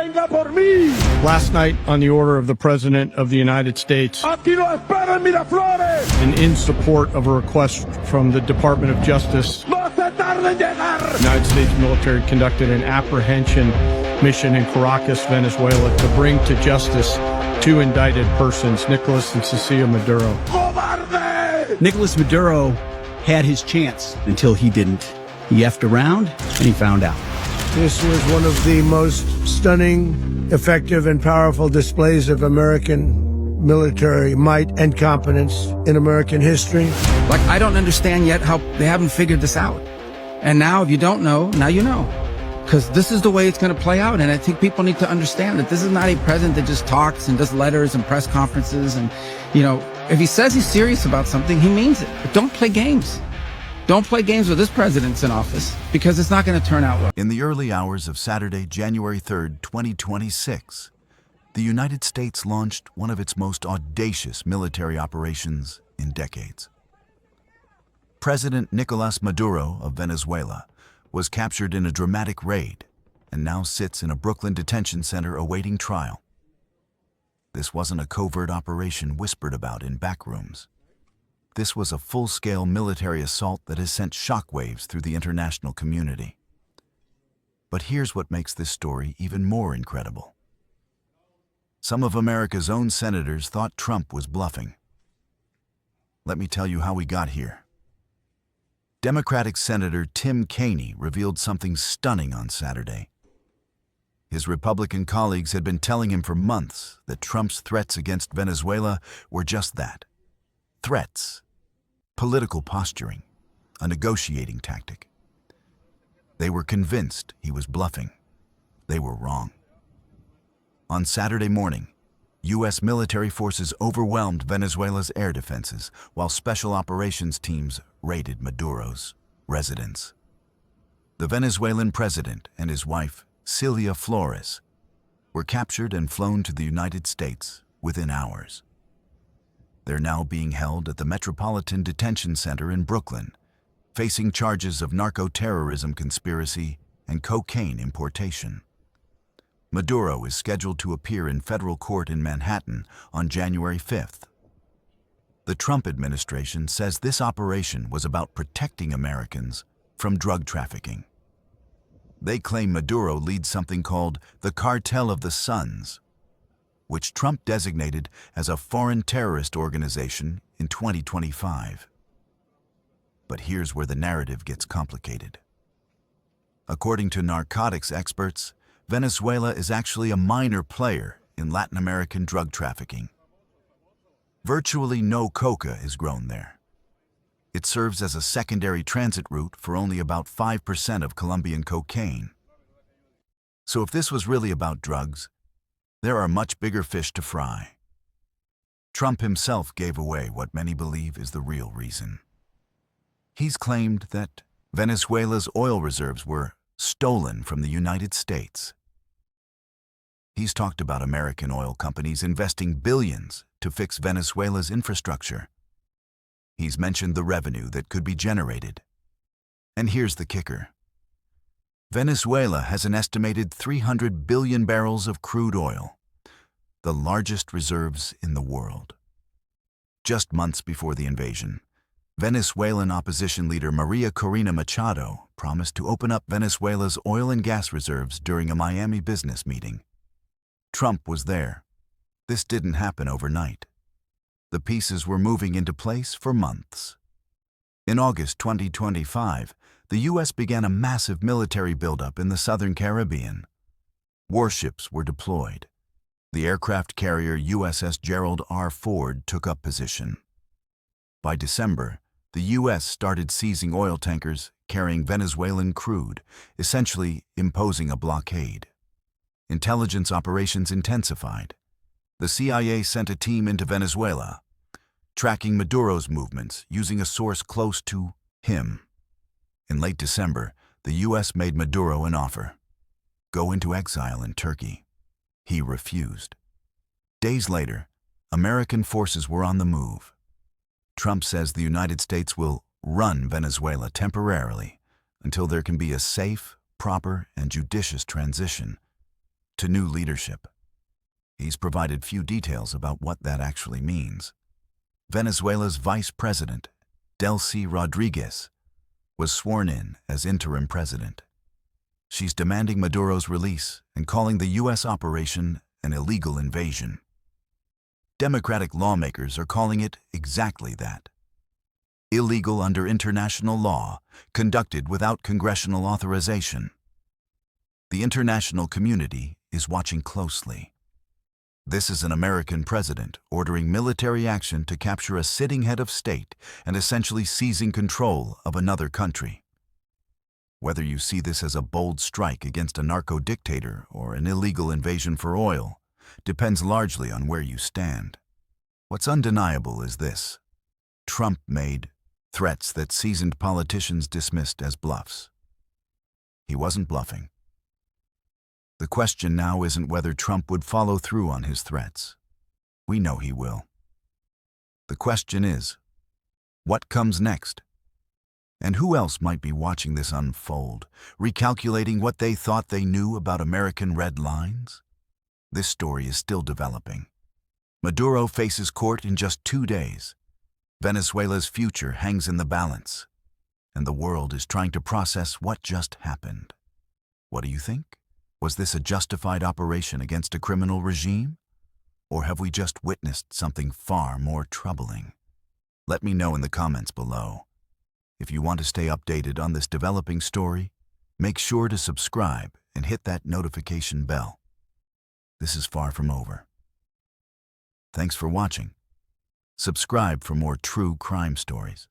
venga por mí. Last night, on the order of the President of the United States, Aquí lo espero en Miraflores. and in support of a request from the Department of Justice, No se tarde en llegar. the United States military conducted an apprehension mission in Caracas, Venezuela, to bring to justice two indicted persons, Nicolas and Cecilia Maduro. ¡Cobarde! Nicolás Maduro had his chance until he didn't. He effed around and he found out. This was one of the most stunning, effective, and powerful displays of American military might and competence in American history. Like, I don't understand yet how they haven't figured this out. And now, if you don't know, now you know. Because this is the way it's going to play out. And I think people need to understand that this is not a president that just talks and does letters and press conferences. And, you know, if he says he's serious about something, he means it. But don't play games. Don't play games with this president's in office, because it's not going to turn out well. In the early hours of Saturday, January 3rd, 2026, the United States launched one of its most audacious military operations in decades. President Nicolás Maduro of Venezuela was captured in a dramatic raid and now sits in a Brooklyn detention center awaiting trial. This wasn't a covert operation whispered about in back rooms. This was a full-scale military assault that has sent shockwaves through the international community. But here's what makes this story even more incredible. Some of America's own senators thought Trump was bluffing. Let me tell you how we got here. Democratic Senator Tim Kaine revealed something stunning on Saturday. His Republican colleagues had been telling him for months that Trump's threats against Venezuela were just that. Threats. Political posturing. A negotiating tactic. They were convinced he was bluffing. They were wrong. On Saturday morning, U.S. military forces overwhelmed Venezuela's air defenses while special operations teams raided Maduro's residence. The Venezuelan president and his wife, Celia Flores, were captured and flown to the United States within hours. They're now being held at the Metropolitan Detention Center in Brooklyn, facing charges of narco-terrorism conspiracy and cocaine importation. Maduro is scheduled to appear in federal court in Manhattan on January 5th. The Trump administration says this operation was about protecting Americans from drug trafficking. They claim Maduro leads something called the Cartel of the Suns, which Trump designated as a foreign terrorist organization in 2025. But here's where the narrative gets complicated. According to narcotics experts, Venezuela is actually a minor player in Latin American drug trafficking. Virtually no coca is grown there. It serves as a secondary transit route for only about 5% of Colombian cocaine. So if this was really about drugs, there are much bigger fish to fry. Trump himself gave away what many believe is the real reason. He's claimed that Venezuela's oil reserves were stolen from the United States. He's talked about American oil companies investing billions to fix Venezuela's infrastructure. He's mentioned the revenue that could be generated. And here's the kicker. Venezuela has an estimated 300 billion barrels of crude oil, the largest reserves in the world. Just months before the invasion, Venezuelan opposition leader Maria Corina Machado promised to open up Venezuela's oil and gas reserves during a Miami business meeting. Trump was there. This didn't happen overnight. The pieces were moving into place for months. In August 2025, the U.S. began a massive military buildup in the southern Caribbean. Warships were deployed. The aircraft carrier USS Gerald R. Ford took up position. By December, the U.S. started seizing oil tankers carrying Venezuelan crude, essentially imposing a blockade. Intelligence operations intensified. The CIA sent a team into Venezuela, tracking Maduro's movements using a source close to him. In late December, the U.S. made Maduro an offer. Go into exile in Turkey. He refused. Days later, American forces were on the move. Trump says the United States will run Venezuela temporarily until there can be a safe, proper, and judicious transition. to new leadership. He's provided few details about what that actually means. Venezuela's vice president, Delcy Rodriguez, was sworn in as interim president. She's demanding Maduro's release and calling the U.S. operation an illegal invasion. Democratic lawmakers are calling it exactly that. Illegal under international law, conducted without congressional authorization. The international community is watching closely. This is an American president ordering military action to capture a sitting head of state and essentially seizing control of another country. Whether you see this as a bold strike against a narco-dictator or an illegal invasion for oil depends largely on where you stand. What's undeniable is this: Trump made threats that seasoned politicians dismissed as bluffs. He wasn't bluffing. The question now isn't whether Trump would follow through on his threats. We know he will. The question is, what comes next? And who else might be watching this unfold, recalculating what they thought they knew about American red lines? This story is still developing. Maduro faces court in just 2 days. Venezuela's future hangs in the balance, and the world is trying to process what just happened. What do you think? Was this a justified operation against a criminal regime? Or have we just witnessed something far more troubling? Let me know in the comments below. If you want to stay updated on this developing story, make sure to subscribe and hit that notification bell. This is far from over. Thanks for watching. Subscribe for more true crime stories.